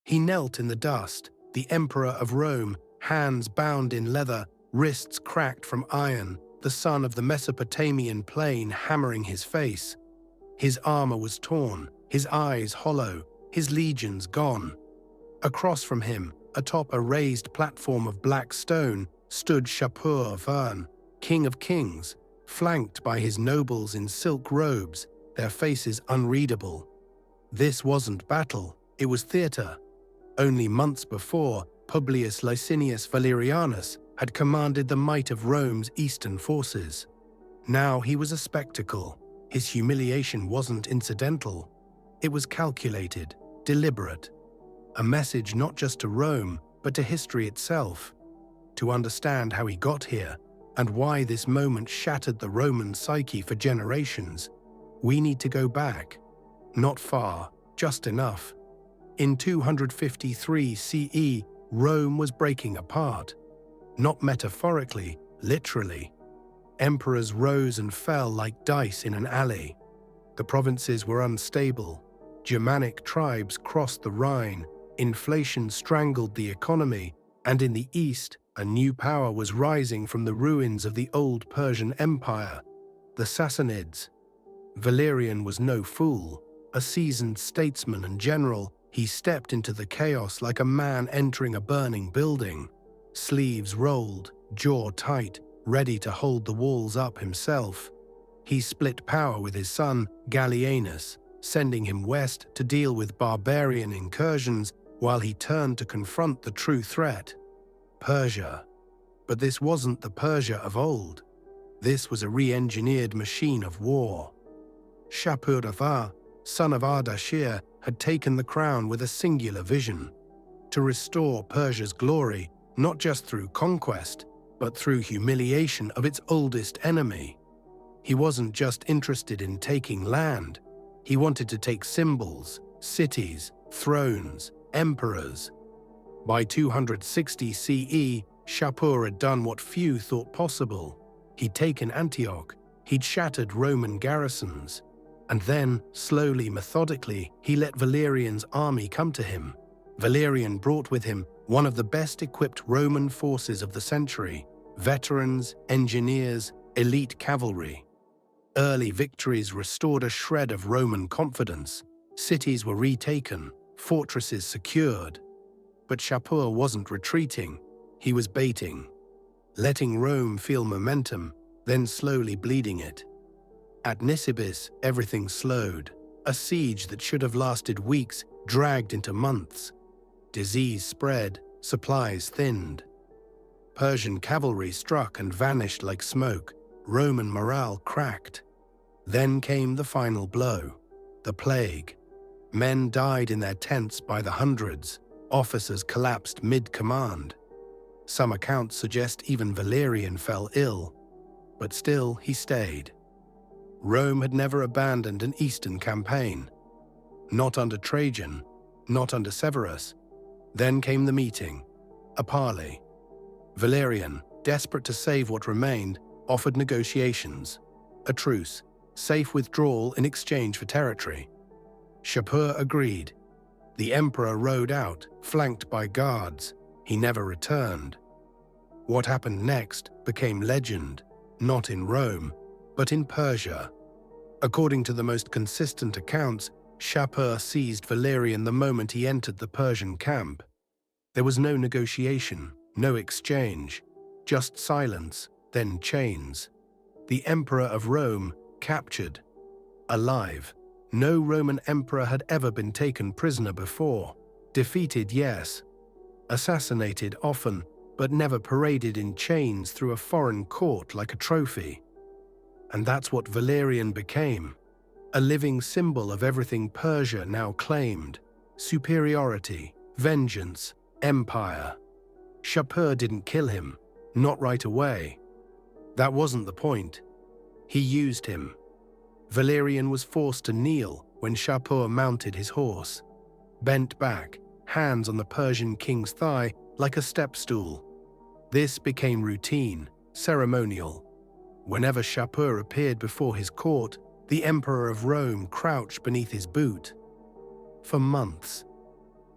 He knelt in the dust, the Emperor of Rome, hands bound in leather, wrists cracked from iron, the sun of the Mesopotamian plain hammering his face. His armor was torn, his eyes hollow, his legions gone. Across from him, atop a raised platform of black stone, stood Shapur I, King of Kings, flanked by his nobles in silk robes, their faces unreadable. This wasn't battle, it was theater. Only months before, Publius Licinius Valerianus had commanded the might of Rome's eastern forces. Now he was a spectacle. His humiliation wasn't incidental. It was calculated, deliberate. A message not just to Rome, but to history itself. To understand how he got here, and why this moment shattered the Roman psyche for generations, we need to go back. Not far, just enough. In 253 CE, Rome was breaking apart. Not metaphorically, literally. Emperors rose and fell like dice in an alley. The provinces were unstable. Germanic tribes crossed the Rhine. Inflation strangled the economy, and in the east, a new power was rising from the ruins of the old Persian Empire, the Sassanids. Valerian was no fool. A seasoned statesman and general, he stepped into the chaos like a man entering a burning building. Sleeves rolled, jaw tight, ready to hold the walls up himself. He split power with his son, Gallienus, sending him west to deal with barbarian incursions while he turned to confront the true threat, Persia. But this wasn't the Persia of old. This was a re-engineered machine of war. Shapur I, son of Ardashir, had taken the crown with a singular vision: to restore Persia's glory, not just through conquest, but through humiliation of its oldest enemy. He wasn't just interested in taking land. He wanted to take symbols, cities, thrones, emperors. By 260 CE, Shapur had done what few thought possible. He'd taken Antioch, he'd shattered Roman garrisons, and then, slowly, methodically, he let Valerian's army come to him. Valerian brought with him one of the best-equipped Roman forces of the century: veterans, engineers, elite cavalry. Early victories restored a shred of Roman confidence. Cities were retaken, fortresses secured. But Shapur wasn't retreating, he was baiting. Letting Rome feel momentum, then slowly bleeding it. At Nisibis, everything slowed. A siege that should have lasted weeks dragged into months. Disease spread, supplies thinned. Persian cavalry struck and vanished like smoke. Roman morale cracked. Then came the final blow, the plague. Men died in their tents by the hundreds. Officers collapsed mid-command. Some accounts suggest even Valerian fell ill, but still he stayed. Rome had never abandoned an eastern campaign. Not under Trajan, not under Severus. Then came the meeting, a parley. Valerian, desperate to save what remained, offered negotiations, a truce, safe withdrawal in exchange for territory. Shapur agreed. The emperor rode out, flanked by guards. He never returned. What happened next became legend, not in Rome, but in Persia. According to the most consistent accounts, Shapur seized Valerian the moment he entered the Persian camp. There was no negotiation, no exchange, just silence, then chains. The emperor of Rome captured, alive. No Roman emperor had ever been taken prisoner before. Defeated, yes. Assassinated often, but never paraded in chains through a foreign court like a trophy. And that's what Valerian became, a living symbol of everything Persia now claimed: superiority, vengeance, empire. Shapur didn't kill him, not right away. That wasn't the point. He used him. Valerian was forced to kneel when Shapur mounted his horse, bent back, hands on the Persian king's thigh like a step stool. This became routine, ceremonial. Whenever Shapur appeared before his court, the emperor of Rome crouched beneath his boot. For months.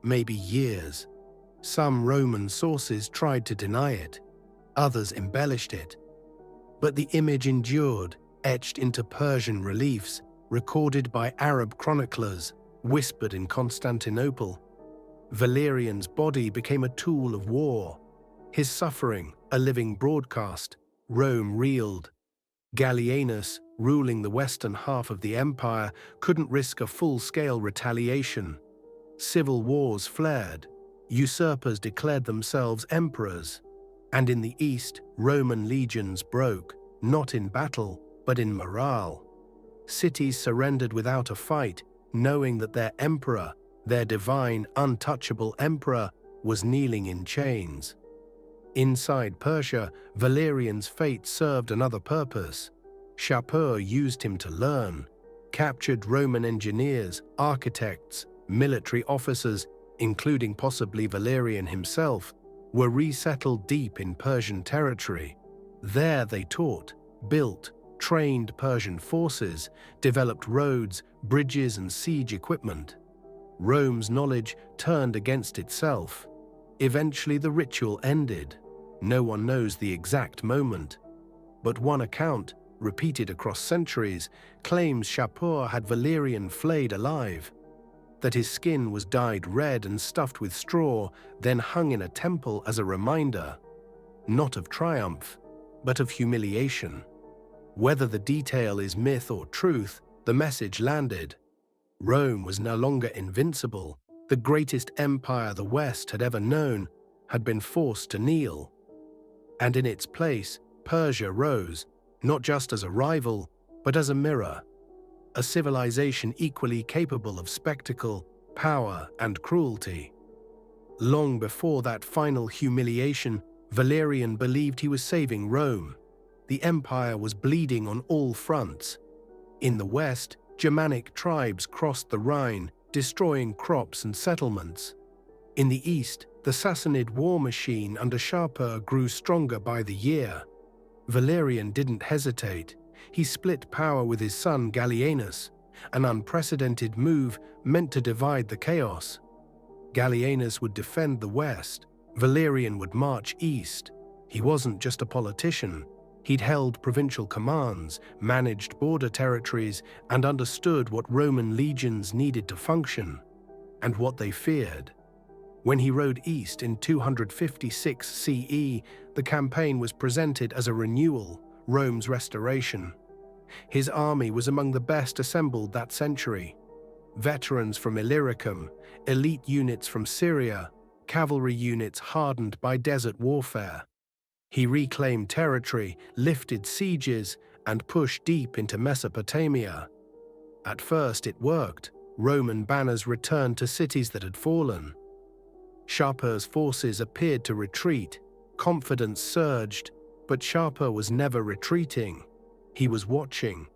maybe years. Some Roman sources tried to deny it, others embellished it. But the image endured, etched into Persian reliefs, recorded by Arab chroniclers, whispered in Constantinople. Valerian's body became a tool of war. His suffering, a living broadcast. Rome reeled. Gallienus, ruling the western half of the empire, couldn't risk a full-scale retaliation. Civil wars flared. Usurpers declared themselves emperors. And in the east, Roman legions broke, not in battle, but in morale. Cities surrendered without a fight, knowing that their emperor, their divine, untouchable emperor, was kneeling in chains. Inside Persia, Valerian's fate served another purpose. Shapur used him to learn. Captured Roman engineers, architects, military officers, including possibly Valerian himself, were resettled deep in Persian territory. There they taught, built, trained Persian forces, developed roads, bridges, and siege equipment. Rome's knowledge turned against itself. Eventually the ritual ended. No one knows the exact moment. But one account, repeated across centuries, claims Shapur had Valerian flayed alive, that his skin was dyed red and stuffed with straw, then hung in a temple as a reminder, not of triumph, but of humiliation. Whether the detail is myth or truth, the message landed. Rome was no longer invincible. The greatest empire the West had ever known had been forced to kneel. And in its place, Persia rose, not just as a rival, but as a mirror. A civilization equally capable of spectacle, power, and cruelty. Long before that final humiliation, Valerian believed he was saving Rome. The empire was bleeding on all fronts. In the west, Germanic tribes crossed the Rhine, destroying crops and settlements. In the east, the Sassanid war machine under Shapur grew stronger by the year. Valerian didn't hesitate. He split power with his son Gallienus, an unprecedented move meant to divide the chaos. Gallienus would defend the west. Valerian would march east. He wasn't just a politician. He'd held provincial commands, managed border territories, and understood what Roman legions needed to function, and what they feared. When he rode east in 256 CE, the campaign was presented as a renewal, Rome's restoration. His army was among the best assembled that century. Veterans from Illyricum, elite units from Syria, cavalry units hardened by desert warfare. He reclaimed territory, lifted sieges, and pushed deep into Mesopotamia. At first it worked. Roman banners returned to cities that had fallen. Shapur's forces appeared to retreat. Confidence surged, but Shapur was never retreating. He was watching.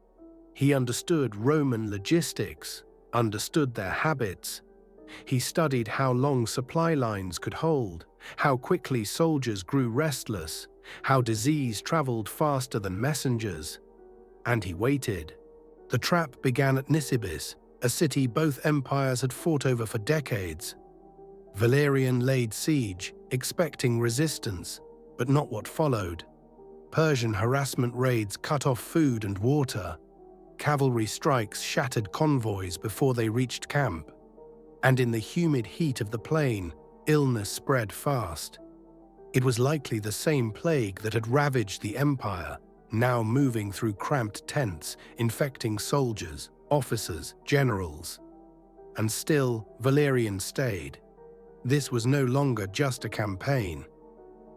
He understood Roman logistics, understood their habits. He studied how long supply lines could hold, how quickly soldiers grew restless, how disease traveled faster than messengers. And he waited. The trap began at Nisibis, a city both empires had fought over for decades. Valerian laid siege, expecting resistance, but not what followed. Persian harassment raids cut off food and water. Cavalry strikes shattered convoys before they reached camp. And in the humid heat of the plain, illness spread fast. It was likely the same plague that had ravaged the empire, now moving through cramped tents, infecting soldiers, officers, generals. And still, Valerian stayed. This was no longer just a campaign.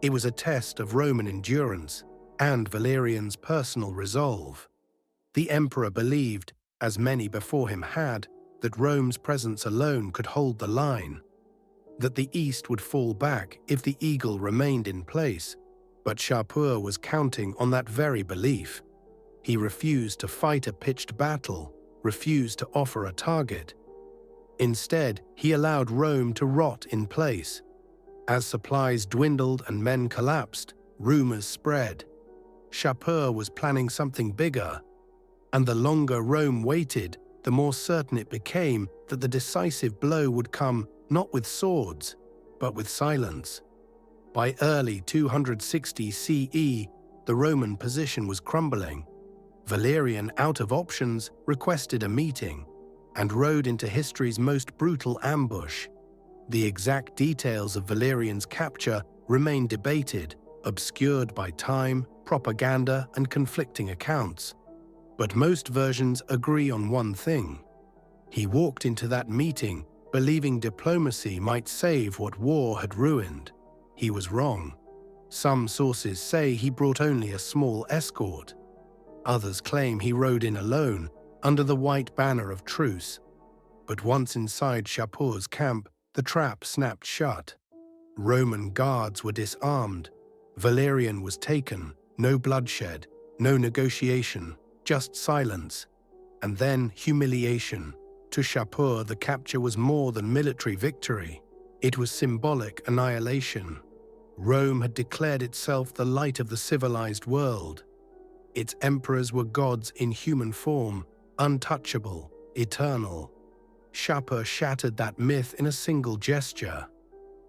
It was a test of Roman endurance and Valerian's personal resolve. The emperor believed, as many before him had, that Rome's presence alone could hold the line, that the east would fall back if the eagle remained in place. But Shapur was counting on that very belief. He refused to fight a pitched battle, refused to offer a target. Instead, he allowed Rome to rot in place. As supplies dwindled and men collapsed, rumors spread. Shapur was planning something bigger. And the longer Rome waited, the more certain it became that the decisive blow would come not with swords, but with silence. By early 260 CE, the Roman position was crumbling. Valerian, out of options, requested a meeting and rode into history's most brutal ambush. The exact details of Valerian's capture remain debated, obscured by time, propaganda, and conflicting accounts. But most versions agree on one thing. He walked into that meeting believing diplomacy might save what war had ruined. He was wrong. Some sources say he brought only a small escort. Others claim he rode in alone, under the white banner of truce. But once inside Shapur's camp, the trap snapped shut. Roman guards were disarmed. Valerian was taken. No bloodshed, no negotiation, just silence. And then humiliation. To Shapur, the capture was more than military victory. It was symbolic annihilation. Rome had declared itself the light of the civilized world. Its emperors were gods in human form, untouchable, eternal. Shapur shattered that myth in a single gesture.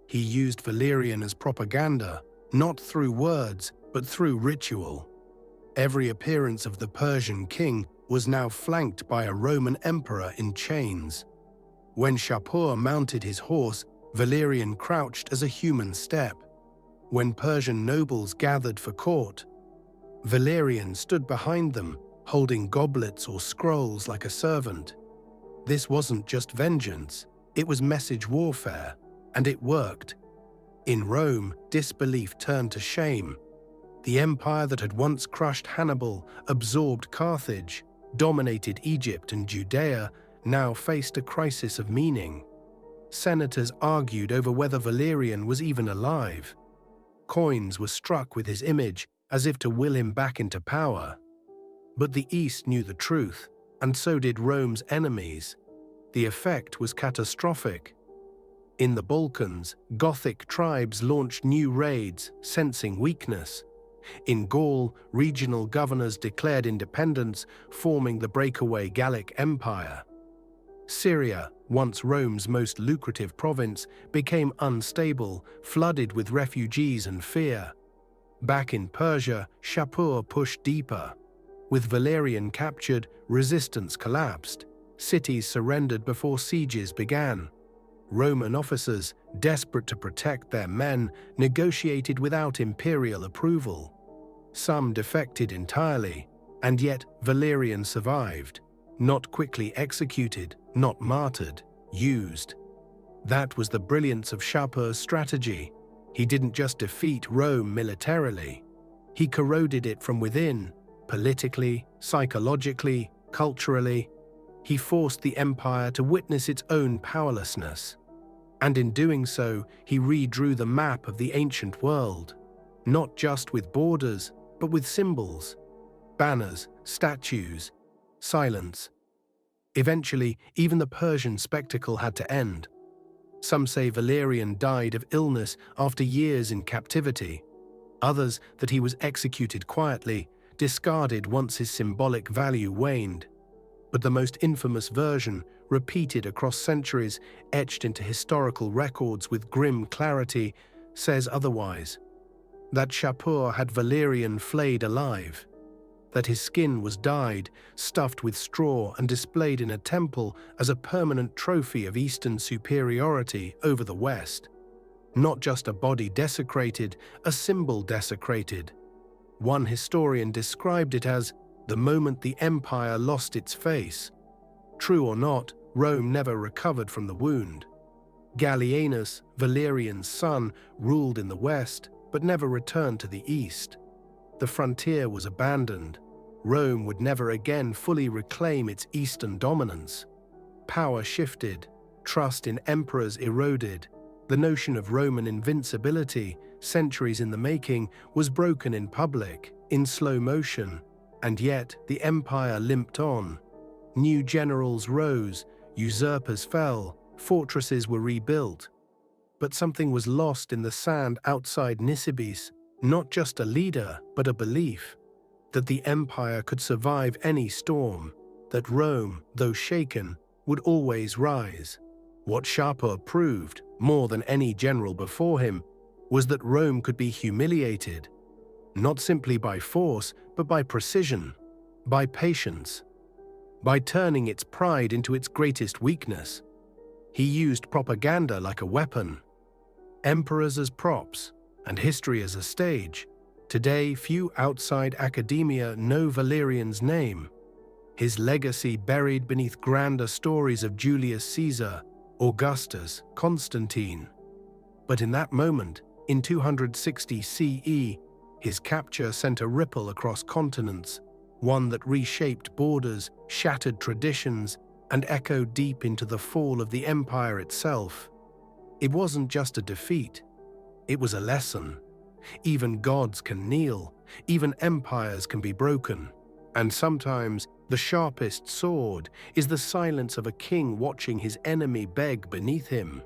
He used Valerian as propaganda, not through words, but through ritual. Every appearance of the Persian king was now flanked by a Roman emperor in chains. When Shapur mounted his horse, Valerian crouched as a human step. When Persian nobles gathered for court, Valerian stood behind them, holding goblets or scrolls like a servant. This wasn't just vengeance, it was message warfare, and it worked. In Rome, disbelief turned to shame. The empire that had once crushed Hannibal, absorbed Carthage, dominated Egypt and Judea, now faced a crisis of meaning. Senators argued over whether Valerian was even alive. Coins were struck with his image, as if to will him back into power. But the East knew the truth, and so did Rome's enemies. The effect was catastrophic. In the Balkans, Gothic tribes launched new raids, sensing weakness. In Gaul, regional governors declared independence, forming the breakaway Gallic Empire. Syria, once Rome's most lucrative province, became unstable, flooded with refugees and fear. Back in Persia, Shapur pushed deeper. With Valerian captured, resistance collapsed. Cities surrendered before sieges began. Roman officers, desperate to protect their men, negotiated without imperial approval. Some defected entirely, and yet Valerian survived. Not quickly executed, not martyred, used. That was the brilliance of Shapur's strategy. He didn't just defeat Rome militarily. He corroded it from within, politically, psychologically, culturally. He forced the empire to witness its own powerlessness. And in doing so, he redrew the map of the ancient world, not just with borders, but with symbols, banners, statues, silence. Eventually, even the Persian spectacle had to end. Some say Valerian died of illness after years in captivity. Others that he was executed quietly, discarded once his symbolic value waned. But the most infamous version, repeated across centuries, etched into historical records with grim clarity, says otherwise. That Shapur had Valerian flayed alive. That his skin was dyed, stuffed with straw and displayed in a temple as a permanent trophy of Eastern superiority over the West. Not just a body desecrated, a symbol desecrated. One historian described it as the moment the empire lost its face. True or not, Rome never recovered from the wound. Gallienus, Valerian's son, ruled in the West, but never returned to the East. The frontier was abandoned. Rome would never again fully reclaim its Eastern dominance. Power shifted, trust in emperors eroded. The notion of Roman invincibility, centuries in the making, was broken in public, in slow motion. And yet, the empire limped on. New generals rose, usurpers fell, fortresses were rebuilt. But something was lost in the sand outside Nisibis, not just a leader, but a belief that the empire could survive any storm, that Rome, though shaken, would always rise. What Shapur proved, more than any general before him, was that Rome could be humiliated, not simply by force, but by precision, by patience, by turning its pride into its greatest weakness. He used propaganda like a weapon, emperors as props, and history as a stage. Today, few outside academia know Valerian's name, his legacy buried beneath grander stories of Julius Caesar, Augustus, Constantine. But in that moment, in 260 CE, his capture sent a ripple across continents, one that reshaped borders, shattered traditions, and echoed deep into the fall of the empire itself. It wasn't just a defeat, it was a lesson. Even gods can kneel, even empires can be broken. And sometimes the sharpest sword is the silence of a king watching his enemy beg beneath him.